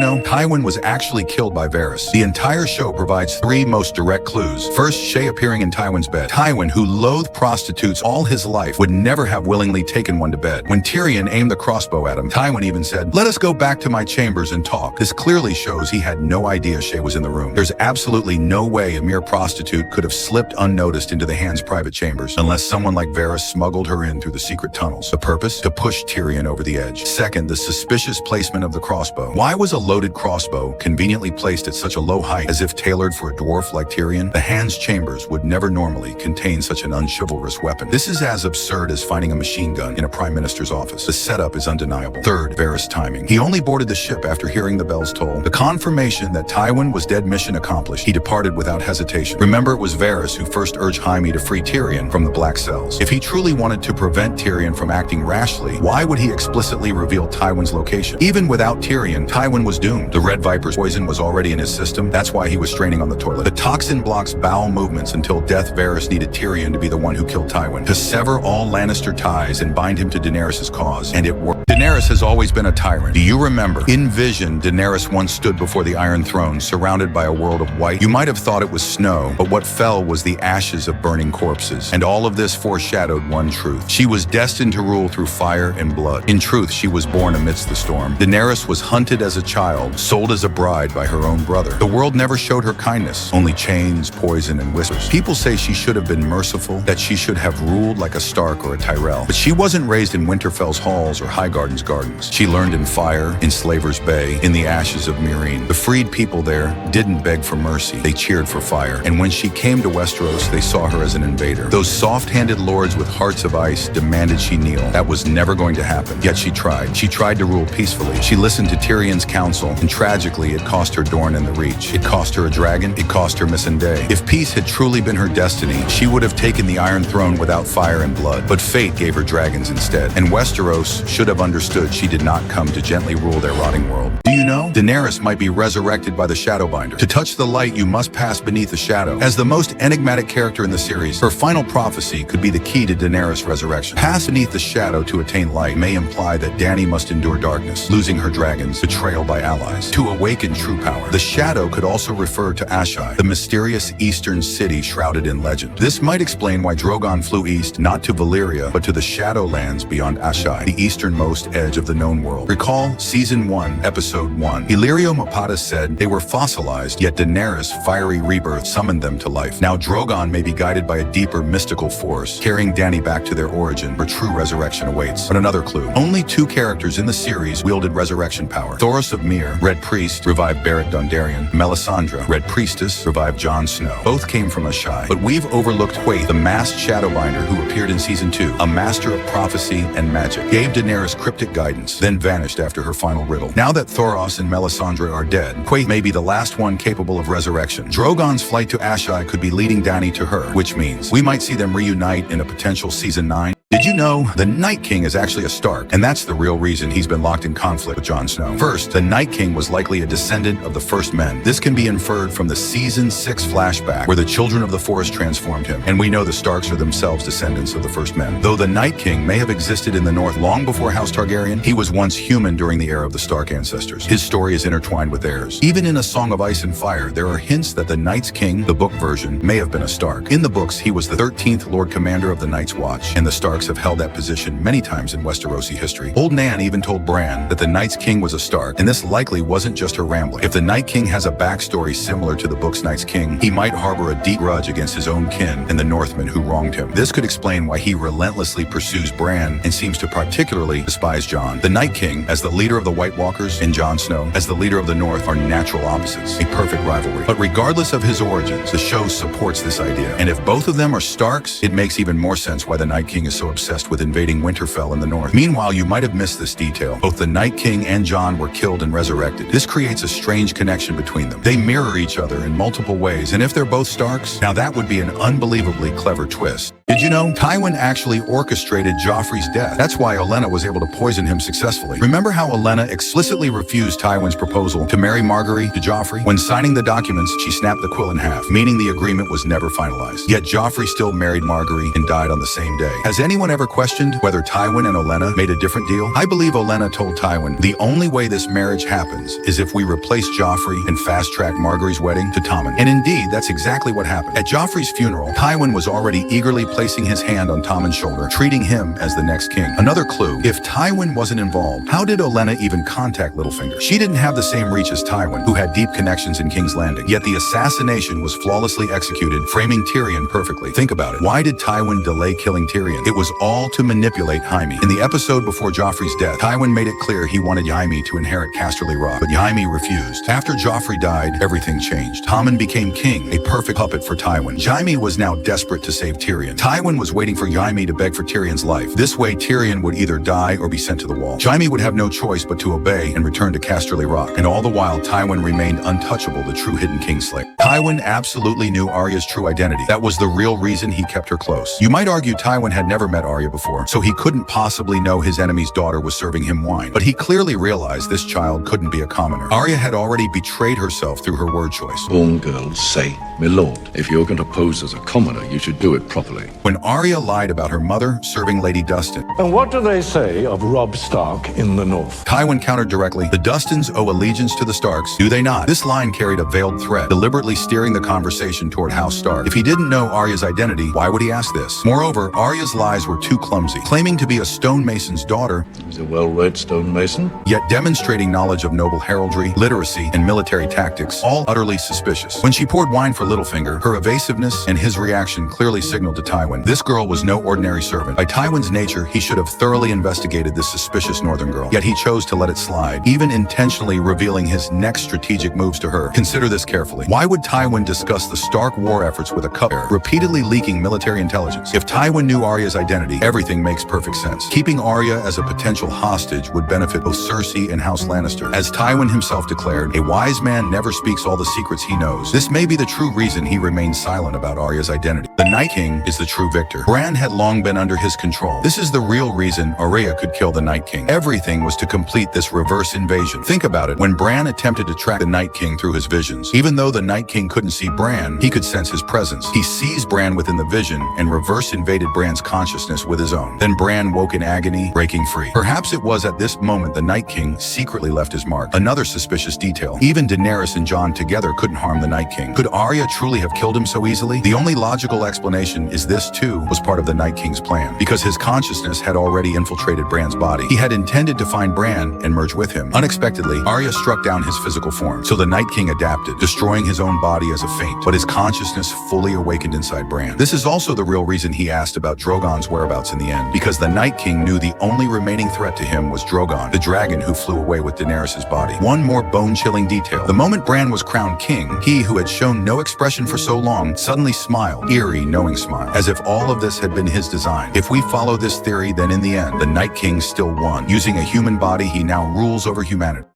know, Tywin was actually killed by Varys. The entire show provides 3 most direct clues. First, Shay appearing in Tywin's bed. Tywin, who loathed prostitutes all his life, would never have willingly taken one to bed. When Tyrion aimed the crossbow at him, Tywin even said, "Let us go back to my chambers and talk." This clearly shows he had no idea Shay was in the room. There's absolutely no way a mere prostitute could have slipped unnoticed into the Hand's private chambers, unless someone like Varys smuggled her in through the secret tunnels. The purpose? To push Tyrion over the edge. Second, the suspicious placement of the crossbow. Why was a loaded crossbow conveniently placed at such a low height, as if tailored for a dwarf like Tyrion? The Hand's chambers would never normally contain such an unchivalrous weapon. This is as absurd as finding a machine gun in a prime minister's office. The setup is undeniable. Third, Varys' timing. He only boarded the ship after hearing the bells toll. The confirmation that Tywin was dead, mission accomplished. He departed without hesitation. Remember, it was Varys who first urged Jaime to free Tyrion from the Black Cells. If he truly wanted to prevent Tyrion from acting rashly, why would he explicitly reveal Tywin's location? Even without Tyrion, Tywin was doomed. The Red Viper's poison was already in his system. That's why he was straining on the toilet. The toxin blocks bowel movements until death. Varys needed Tyrion to be the one who killed Tywin, to sever all Lannister ties and bind him to Daenerys' cause. And it worked. Daenerys has always been a tyrant. Do you remember? In vision, Daenerys once stood before the Iron Throne, surrounded by a world of white. You might have thought it was snow, but what fell was the ashes of burning corpses. And all of this foreshadowed one truth. She was destined to rule through fire and blood. In truth, she was born amidst the storm. Daenerys was hunted as a child, sold as a bride by her own brother. The world never showed her kindness, only chains, poison, and whispers. People say she should have been merciful, that she should have ruled like a Stark or a Tyrell. But she wasn't raised in Winterfell's halls or Highgarden's gardens. She learned in fire, in Slaver's Bay, in the ashes of Meereen. The freed people there didn't beg for mercy. They cheered for fire. And when she came to Westeros, they saw her as an invader. Those soft-handed lords with hearts of ice demanded she kneel. That was never going to happen. Yet she tried. She tried to rule peacefully. She listened to Tyrion's counsel, and tragically, it cost her Dorne and the Reach. It cost her a dragon. It cost her Missandei. If peace had truly been her destiny, she would have taken the Iron Throne without fire and blood. But fate gave her dragons instead. And Westeros should have understood she did not come to gently rule their rotting world. Do you know? Daenerys might be resurrected by the Shadowbinder. To touch the light, you must pass beneath the shadow. As the most enigmatic character in the series, her final prophecy could be the key to Daenerys' resurrection. Pass beneath the shadow to attain light may imply that Dany must endure darkness, losing her dragons, betrayal by allies, to awaken true power. The shadow could also refer to Asshai, the mysterious eastern city shrouded in legend. This might explain why Drogon flew east, not to Valyria, but to the Shadowlands beyond Asshai, the easternmost edge of the known world. Recall Season 1, Episode 1. Illyrio Mopatis said they were fossilized, yet Daenerys' fiery rebirth summoned them to life. Now Drogon may be guided by a deeper mystical force, carrying Dany back to their origin, where true resurrection awaits. But another clue. Only 2 characters in the series wielded resurrection power. Thoros of Myr, Red Priest, revived Beric Dondarrion. Melisandre, Red Priestess, revived Jon Snow. Both came from Asshai. But we've overlooked Quaithe, the masked Shadowbinder who appeared in Season 2, a master of prophecy and magic, gave Daenerys cryptic guidance, then vanished after her final riddle. Now that Thoros and Melisandre are dead, Quaithe may be the last one capable of resurrection. Drogon's flight to Asshai could be leading Dany to her, which means we might see them reunite in a potential Season 9. Did you know the Night King is actually a Stark, and that's the real reason he's been locked in conflict with Jon Snow? First, the Night King was likely a descendant of the First Men. This can be inferred from the Season 6 flashback, where the Children of the Forest transformed him, and we know the Starks are themselves descendants of the First Men. Though the Night King may have existed in the North long before House Targaryen, he was once human during the era of the Stark ancestors. His story is intertwined with theirs. Even in A Song of Ice and Fire, there are hints that the Night's King, the book version, may have been a Stark. In the books, he was the 13th Lord Commander of the Night's Watch, and the Starks have held that position many times in Westerosi history. Old Nan even told Bran that the Night's King was a Stark, and this likely wasn't just her rambling. If the Night King has a backstory similar to the book's Night's King, he might harbor a deep grudge against his own kin and the Northmen who wronged him. This could explain why he relentlessly pursues Bran and seems to particularly despise Jon. The Night King, as the leader of the White Walkers, and Jon Snow, as the leader of the North, are natural opposites, a perfect rivalry. But regardless of his origins, the show supports this idea. And if both of them are Starks, it makes even more sense why the Night King is so obsessed with invading Winterfell in the north. Meanwhile, you might have missed this detail. Both the Night King and Jon were killed and resurrected. This creates a strange connection between them. They mirror each other in multiple ways, and if they're both Starks, now that would be an unbelievably clever twist. Did you know Tywin actually orchestrated Joffrey's death? That's why Olenna was able to poison him successfully. Remember how Olenna explicitly refused Tywin's proposal to marry Margaery to Joffrey? When signing the documents, she snapped the quill in half, meaning the agreement was never finalized. Yet Joffrey still married Margaery and died on the same day. Has anyone ever questioned whether Tywin and Olenna made a different deal? I believe Olenna told Tywin, the only way this marriage happens is if we replace Joffrey and fast-track Margaery's wedding to Tommen. And indeed, that's exactly what happened. At Joffrey's funeral, Tywin was already eagerly placing his hand on Tommen's shoulder, treating him as the next king. Another clue, if Tywin wasn't involved, how did Olenna even contact Littlefinger? She didn't have the same reach as Tywin, who had deep connections in King's Landing. Yet the assassination was flawlessly executed, framing Tyrion perfectly. Think about it. Why did Tywin delay killing Tyrion? It was all to manipulate Jaime. In the episode before Joffrey's death, Tywin made it clear he wanted Jaime to inherit Casterly Rock, but Jaime refused. After Joffrey died, everything changed. Tommen became king, a perfect puppet for Tywin. Jaime was now desperate to save Tyrion. Tywin was waiting for Jaime to beg for Tyrion's life. This way, Tyrion would either die or be sent to the wall. Jaime would have no choice but to obey and return to Casterly Rock. And all the while, Tywin remained untouchable, the true hidden Kingslayer. Tywin absolutely knew Arya's true identity. That was the real reason he kept her close. You might argue Tywin had never met Arya before, so he couldn't possibly know his enemy's daughter was serving him wine. But he clearly realized this child couldn't be a commoner. Arya had already betrayed herself through her word choice. Born girls say, "My lord, if you're going to pose as a commoner, you should do it properly." When Arya lied about her mother serving Lady Dustin, And what do they say of Robb Stark in the north? Tywin countered directly, the Dustins owe allegiance to the Starks, do they not? This line carried a veiled threat, deliberately steering the conversation toward House Stark. If he didn't know Arya's identity, why would he ask this? Moreover, Arya's lies were too clumsy. Claiming to be a stonemason's daughter, He's a well-read stonemason. yet demonstrating knowledge of noble heraldry, literacy, and military tactics, all utterly suspicious. When she poured wine for Littlefinger, her evasiveness and his reaction clearly signaled to Tywin, this girl was no ordinary servant. By Tywin's nature, he should have thoroughly investigated this suspicious northern girl. Yet he chose to let it slide, even intentionally revealing his next strategic moves to her. Consider this carefully. Why would Tywin discuss the Stark war efforts with a cupbearer, repeatedly leaking military intelligence? If Tywin knew Arya's identity, everything makes perfect sense. Keeping Arya as a potential hostage would benefit both Cersei and House Lannister. As Tywin himself declared, a wise man never speaks all the secrets he knows. This may be the true reason he remained silent about Arya's identity. The Night King is the true victor. Bran had long been under his control. This is the real reason Arya could kill the Night King. Everything was to complete this reverse invasion. Think about it. When Bran attempted to track the Night King through his visions, even though the Night King couldn't see Bran, he could sense his presence. He seized Bran within the vision and reverse invaded Bran's consciousness with his own. Then Bran woke in agony, breaking free. Perhaps it was at this moment the Night King secretly left his mark. Another suspicious detail. Even Daenerys and Jon together couldn't harm the Night King. Could Arya truly have killed him so easily? The only logical explanation is this too was part of the Night King's plan. Because his consciousness had already infiltrated Bran's body. He had intended to find Bran and merge with him. Unexpectedly, Arya struck down his physical form. So the Night King adapted, destroying his own body as a feint. But his consciousness fully awakened inside Bran. This is also the real reason he asked about Drogon's whereabouts in the end. Because the Night King knew the only remaining threat to him was Drogon, the dragon who flew away with Daenerys' body. One more bone-chilling detail. The moment Bran was crowned king, he who had shown no expression for so long suddenly smiled, eerie, knowing smile, as if all of this had been his design. If we follow this theory, then in the end, the Night King still won. Using a human body, he now rules over humanity.